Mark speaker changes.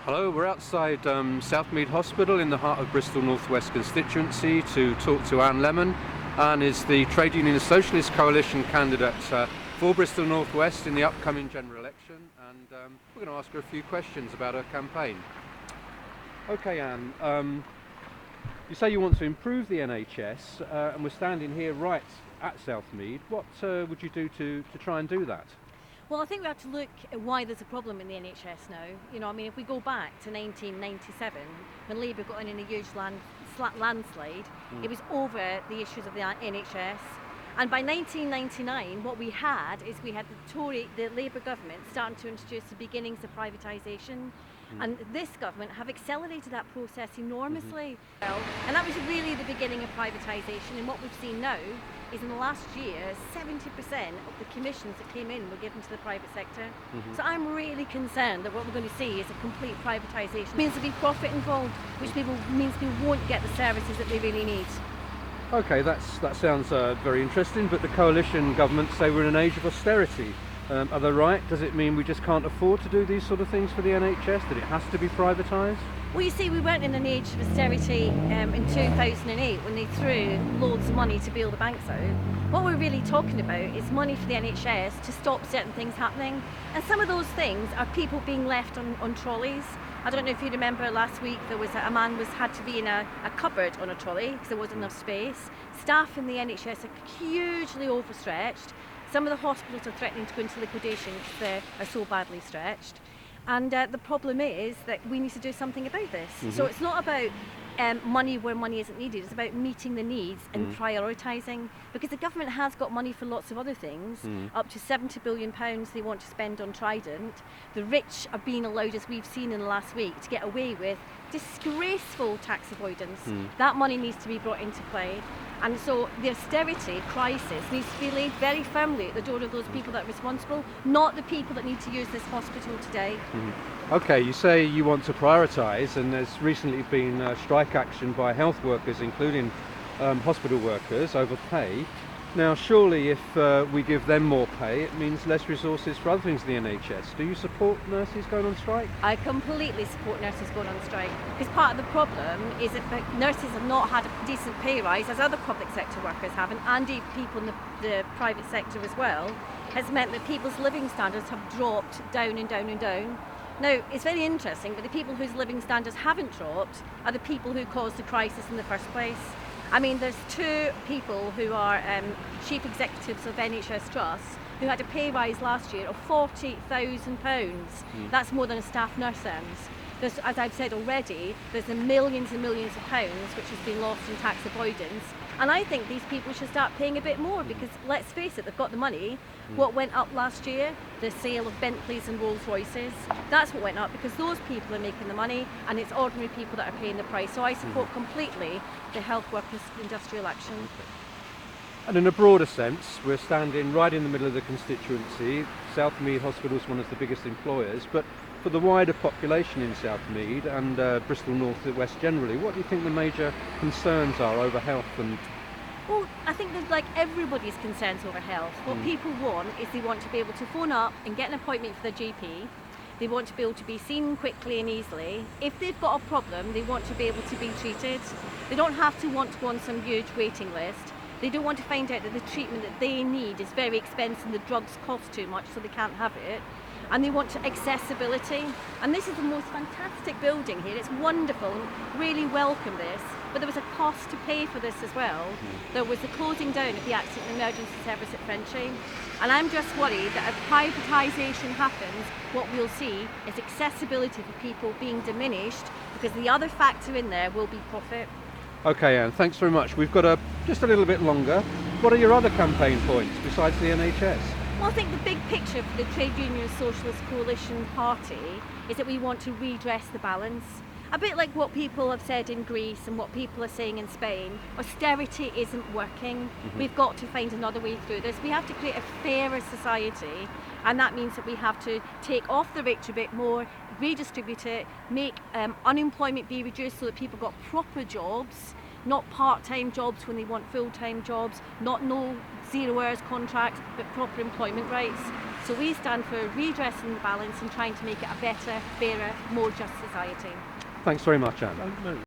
Speaker 1: Hello, we're outside Southmead Hospital in the heart of Bristol North West constituency to talk to Anne Lemon. Anne is the Trade Union Socialist Coalition candidate for Bristol North West in the upcoming general election, and we're going to ask her a few questions about her campaign. Okay, Anne, you say you want to improve the NHS, and we're standing here right at Southmead. What would you do to try and do that?
Speaker 2: Well, I think we have to look at why there's a problem in the NHS now. If we go back to 1997, when Labour got in a huge landslide, it was over the issues of the NHS. And by 1999, what we had the Labour government starting to introduce the beginnings of privatisation. And this government have accelerated that process enormously. And that was really the beginning of privatisation. And what we've seen now is in the last year, 70% of the commissions that came in were given to the private sector. So I'm really concerned that what we're going to see is a complete privatisation. It means there'll be profit involved, which means people won't get the services that they really need.
Speaker 1: Okay, that sounds very interesting, but the coalition government say we're in an age of austerity. Are they right? Does it mean we just can't afford to do these sort of things for the NHS, that it has to be privatised?
Speaker 2: Well, you see, we weren't in an age of austerity in 2008 when they threw loads of money to bail the banks out. What we're really talking about is money for the NHS to stop certain things happening. And some of those things are people being left on trolleys. I don't know if you remember last week, there was a man had to be in a cupboard on a trolley because there wasn't enough space. Staff in the NHS are hugely overstretched. Some of the hospitals are threatening to go into liquidation because they are so badly stretched. And the problem is that we need to do something about this. So it's not about money where money isn't needed. It's about meeting the needs and prioritising. Because the government has got money for lots of other things. Up to £70 billion they want to spend on Trident. The rich are being allowed, as we've seen in the last week, to get away with disgraceful tax avoidance. That money needs to be brought into play. And so the austerity crisis needs to be laid very firmly at the door of those people that are responsible, not the people that need to use this hospital today.
Speaker 1: Okay, you say you want to prioritise, and there's recently been strike action by health workers, including hospital workers, over pay. Now, surely if we give them more pay, it means less resources for other things in the NHS. Do you support nurses going on strike?
Speaker 2: I completely support nurses going on strike, because part of the problem is that nurses have not had a decent pay rise, as other public sector workers have, and indeed people in the private sector as well, has meant that people's living standards have dropped down and down and down. Now, it's very interesting, but the people whose living standards haven't dropped are the people who caused the crisis in the first place. I mean, there's two people who are chief executives of NHS trusts who had a pay rise last year of £40,000. That's more than a staff nurse earns. As I've said already, there's millions and millions of pounds which has been lost in tax avoidance. And I think these people should start paying a bit more because, let's face it, they've got the money. What went up last year? The sale of Bentleys and Rolls Royces. That's what went up because those people are making the money and it's ordinary people that are paying the price. So I support completely the health workers' industrial action.
Speaker 1: And in a broader sense, we're standing right in the middle of the constituency. Southmead Hospital is one of the biggest employers, but for the wider population in Southmead and Bristol North West generally, what do you think the major concerns are over health?
Speaker 2: Well, I think there's like everybody's concerns over health. What people want is they want to be able to phone up and get an appointment for their GP. They want to be able to be seen quickly and easily. If they've got a problem, they want to be able to be treated. They don't have to want to go on some huge waiting list. They don't want to find out that the treatment that they need is very expensive and the drugs cost too much so they can't have it. And they want accessibility. And this is the most fantastic building here. It's wonderful and really welcome this. But there was a cost to pay for this as well. There was the closing down of the accident and emergency service at Frenchy. And I'm just worried that as privatisation happens, what we'll see is accessibility for people being diminished because the other factor in there will be profit.
Speaker 1: Okay, Anne, thanks very much. We've got just a little bit longer. What are your other campaign points besides the NHS?
Speaker 2: Well, I think the big picture for the Trade Union Socialist Coalition Party is that we want to redress the balance. A bit like what people have said in Greece and what people are saying in Spain, austerity isn't working. We've got to find another way through this. We have to create a fairer society, and that means that we have to take off the rich a bit more, redistribute it, make unemployment be reduced so that people got proper jobs, not part-time jobs when they want full-time jobs, not no 0 hours contracts, but proper employment rights. So we stand for redressing the balance and trying to make it a better, fairer, more just society.
Speaker 1: Thanks very much, Anne.